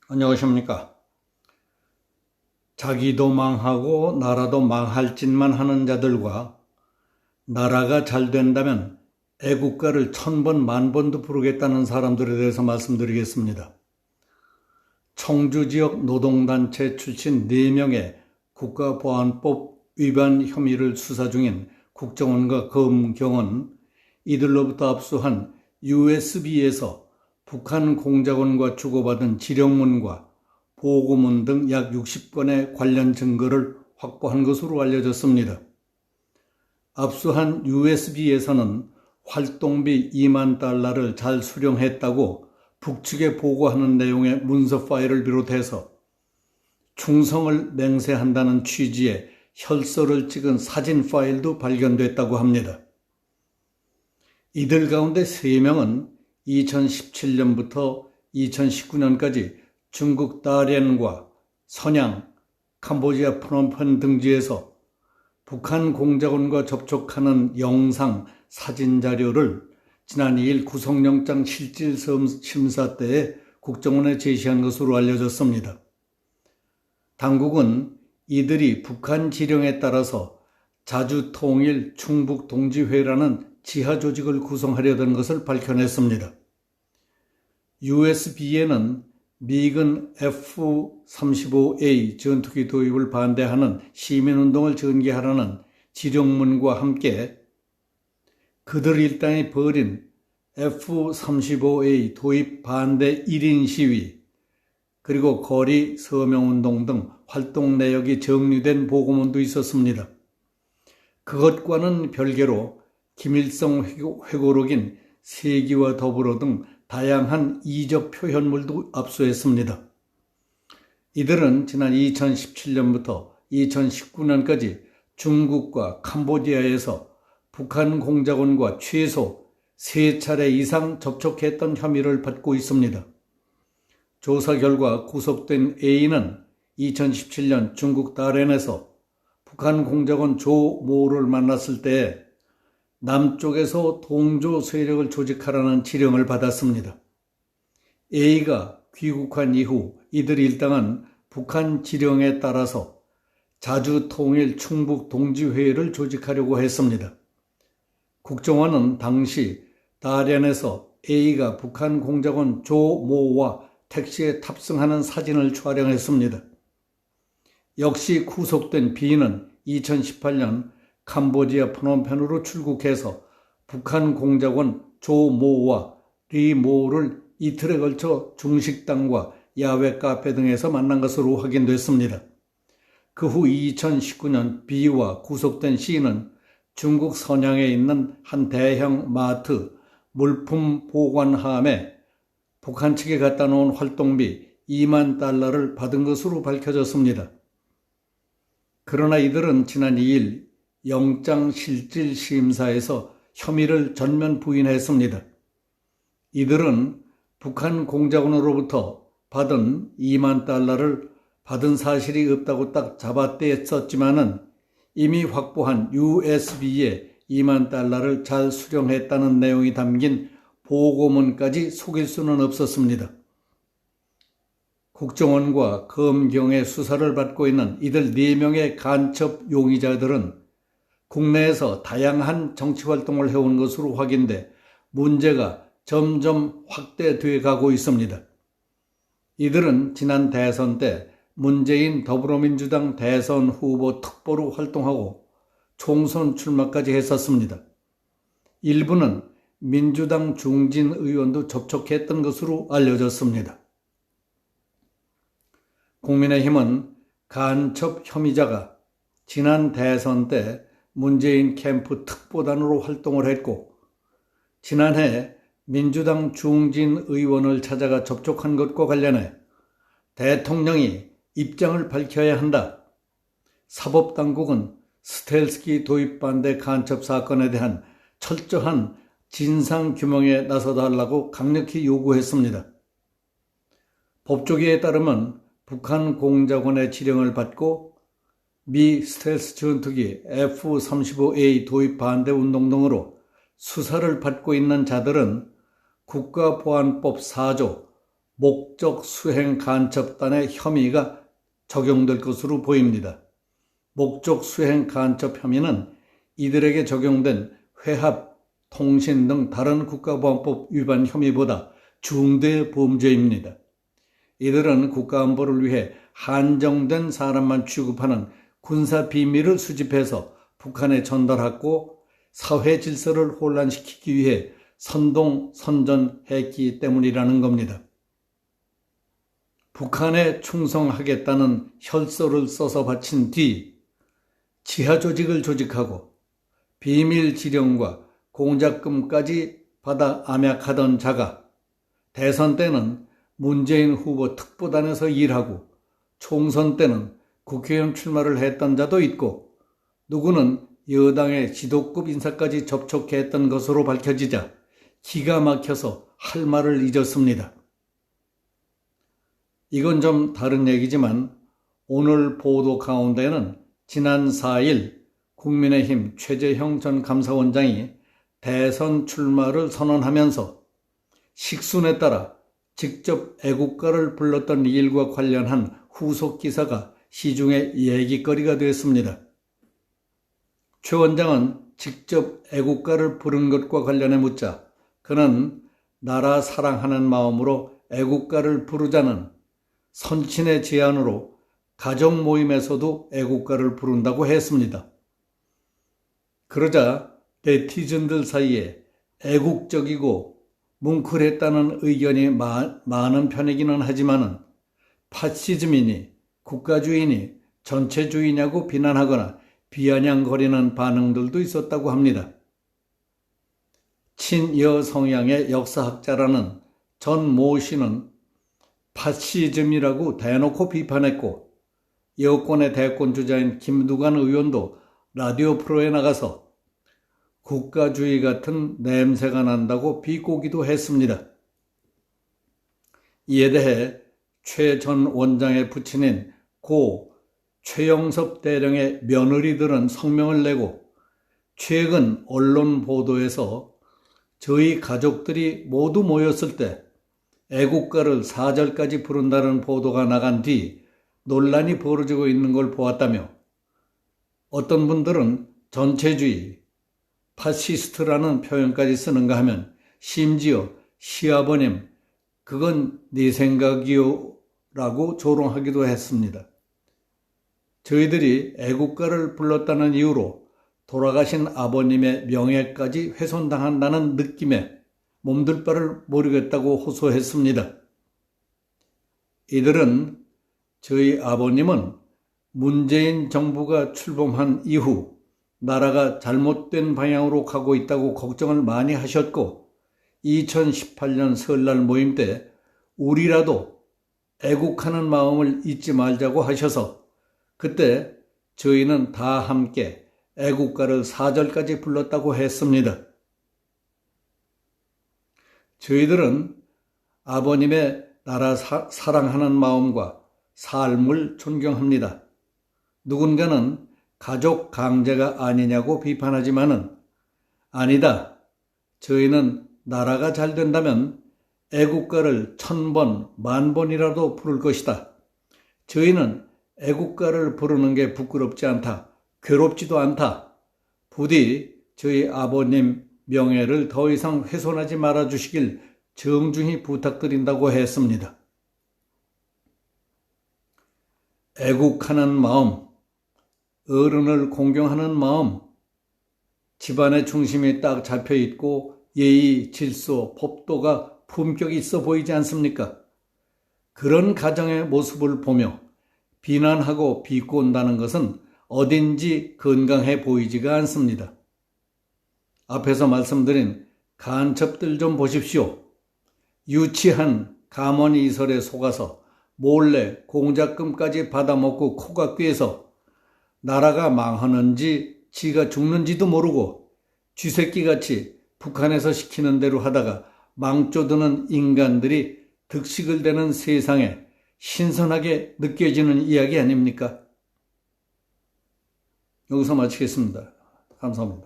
안녕하십니까. 자기도 망하고 나라도 망할 짓만 하는 자들과 나라가 잘 된다면 애국가를 1000번, 10,000번도 부르겠다는 사람들에 대해서 말씀드리겠습니다. 청주 지역 노동단체 출신 4명의 국가보안법 위반 혐의를 수사 중인 국정원과 검경은 이들로부터 압수한 USB에서 북한 공작원과 주고받은 지령문과 보고문 등 약 60건의 관련 증거를 확보한 것으로 알려졌습니다. 압수한 USB에서는 활동비 2만 달러를 잘 수령했다고 북측에 보고하는 내용의 문서 파일을 비롯해서 충성을 맹세한다는 취지의 혈서를 찍은 사진 파일도 발견됐다고 합니다. 이들 가운데 3명은 2017년부터 2019년까지 중국 다롄과 선양, 캄보디아 프놈펜 등지에서 북한 공작원과 접촉하는 영상, 사진 자료를 지난 2일 구속영장 실질심사 때에 국정원에 제시한 것으로 알려졌습니다. 당국은 이들이 북한 지령에 따라서 자주통일 충북동지회라는 지하 조직을 구성하려던 것을 밝혀냈습니다. USB에는 미군 F-35A 전투기 도입을 반대하는 시민운동을 전개하라는 지령문과 함께 그들 일당이 벌인 F-35A 도입 반대 1인 시위, 그리고 거리 서명운동 등 활동 내역이 정리된 보고문도 있었습니다. 그것과는 별개로 김일성 회고록인 세기와 더불어 등 다양한 이적 표현물도 압수했습니다. 이들은 지난 2017년부터 2019년까지 중국과 캄보디아에서 북한 공작원과 최소 3차례 이상 접촉했던 혐의를 받고 있습니다. 조사 결과 구속된 A는 2017년 중국 다롄에서 북한 공작원 조 모를 만났을 때 남쪽에서 동조 세력을 조직하라는 지령을 받았습니다. A가 귀국한 이후 이들 일당은 북한 지령에 따라서 자주통일 충북동지회를 조직하려고 했습니다. 국정원은 당시 다롄에서 A가 북한 공작원 조 모와 택시에 탑승하는 사진을 촬영했습니다. 역시 구속된 B는 2018년 캄보디아 프놈펜으로 출국해서 북한 공작원 조 모와 리 모를 이틀에 걸쳐 중식당과 야외 카페 등에서 만난 것으로 확인됐습니다. 그 후 2019년 B와 구속된 C는 중국 선양에 있는 한 대형 마트 물품 보관함에 북한 측에 갖다 놓은 활동비 2만 달러를 받은 것으로 밝혀졌습니다. 그러나 이들은 지난 2일 영장실질심사에서 혐의를 전면 부인했습니다. 이들은 북한 공작원으로부터 받은 2만 달러를 받은 사실이 없다고 딱 잡아떼었지만은 이미 확보한 USB에 2만 달러를 잘 수령했다는 내용이 담긴 보고문까지 속일 수는 없었습니다. 국정원과 검경의 수사를 받고 있는 이들 4명의 간첩 용의자들은 국내에서 다양한 정치활동을 해온 것으로 확인돼 문제가 점점 확대돼 가고 있습니다. 이들은 지난 대선 때 문재인 더불어민주당 대선 후보 특보로 활동하고 총선 출마까지 했었습니다. 일부는 민주당 중진 의원도 접촉했던 것으로 알려졌습니다. 국민의힘은 간첩 혐의자가 지난 대선 때 문재인 캠프 특보단으로 활동을 했고 지난해 민주당 중진 의원을 찾아가 접촉한 것과 관련해 대통령이 입장을 밝혀야 한다. 사법당국은 스텔스키 도입 반대 간첩 사건에 대한 철저한 진상규명에 나서달라고 강력히 요구했습니다. 법조계에 따르면 북한 공작원의 지령을 받고 미 스텔스 전투기 F-35A 도입 반대 운동 등으로 수사를 받고 있는 자들은 국가보안법 4조 목적 수행 간첩단의 혐의가 적용될 것으로 보입니다. 목적 수행 간첩 혐의는 이들에게 적용된 회합, 통신 등 다른 국가보안법 위반 혐의보다 중대 범죄입니다. 이들은 국가안보를 위해 한정된 사람만 취급하는 군사 비밀을 수집해서 북한에 전달했고 사회 질서를 혼란시키기 위해 선동, 선전했기 때문이라는 겁니다. 북한에 충성하겠다는 혈서를 써서 바친 뒤 지하 조직을 조직하고 비밀 지령과 공작금까지 받아 암약하던 자가 대선 때는 문재인 후보 특보단에서 일하고 총선 때는 국회의원 출마를 했던 자도 있고 누구는 여당의 지도급 인사까지 접촉했던 것으로 밝혀지자 기가 막혀서 할 말을 잊었습니다. 이건 좀 다른 얘기지만 오늘 보도 가운데는 지난 4일 국민의힘 최재형 전 감사원장이 대선 출마를 선언하면서 식순에 따라 직접 애국가를 불렀던 일과 관련한 후속 기사가 시중에 얘기거리가 되었습니다. 최 원장은 직접 애국가를 부른 것과 관련해 묻자 그는 나라 사랑하는 마음으로 애국가를 부르자는 선친의 제안으로 가족 모임에서도 애국가를 부른다고 했습니다. 그러자 네티즌들 사이에 애국적이고 뭉클했다는 의견이 많은 편이기는 하지만은 파시즘이니 국가주의니 전체주의냐고 비난하거나 비아냥거리는 반응들도 있었다고 합니다. 친여 성향의 역사학자라는 전 모 씨는 파시즘이라고 대놓고 비판했고 여권의 대권주자인 김두관 의원도 라디오 프로에 나가서 국가주의 같은 냄새가 난다고 비꼬기도 했습니다. 이에 대해 최 전 원장의 부친인 고 최영섭 대령의 며느리들은 성명을 내고 최근 언론 보도에서 저희 가족들이 모두 모였을 때 애국가를 4절까지 부른다는 보도가 나간 뒤 논란이 벌어지고 있는 걸 보았다며 어떤 분들은 전체주의, 파시스트라는 표현까지 쓰는가 하면 심지어 시아버님 그건 네 생각이요 라고 조롱하기도 했습니다. 저희들이 애국가를 불렀다는 이유로 돌아가신 아버님의 명예까지 훼손당한다는 느낌에 몸둘 바를 모르겠다고 호소했습니다. 이들은 저희 아버님은 문재인 정부가 출범한 이후 나라가 잘못된 방향으로 가고 있다고 걱정을 많이 하셨고 2018년 설날 모임 때 우리라도 애국하는 마음을 잊지 말자고 하셔서 그때 저희는 다 함께 애국가를 4절까지 불렀다고 했습니다. 저희들은 아버님의 나라 사랑하는 마음과 삶을 존경합니다. 누군가는 가족 강제가 아니냐고 비판하지만은 아니다. 저희는 나라가 잘 된다면 애국가를 1000번, 10,000번이라도 부를 것이다. 저희는 애국가를 부르는 게 부끄럽지 않다. 괴롭지도 않다. 부디 저희 아버님 명예를 더 이상 훼손하지 말아 주시길 정중히 부탁드린다고 했습니다. 애국하는 마음, 어른을 공경하는 마음, 집안의 중심이 딱 잡혀 있고 예의, 질서, 법도가 품격이 있어 보이지 않습니까? 그런 가정의 모습을 보며 비난하고 비꼰다는 것은 어딘지 건강해 보이지가 않습니다. 앞에서 말씀드린 간첩들 좀 보십시오. 유치한 감언이설에 속아서 몰래 공작금까지 받아먹고 코가 꿰서 나라가 망하는지 지가 죽는지도 모르고 쥐새끼같이 북한에서 시키는 대로 하다가 망조드는 인간들이 득식을 대는 세상에 신선하게 느껴지는 이야기 아닙니까? 여기서 마치겠습니다. 감사합니다.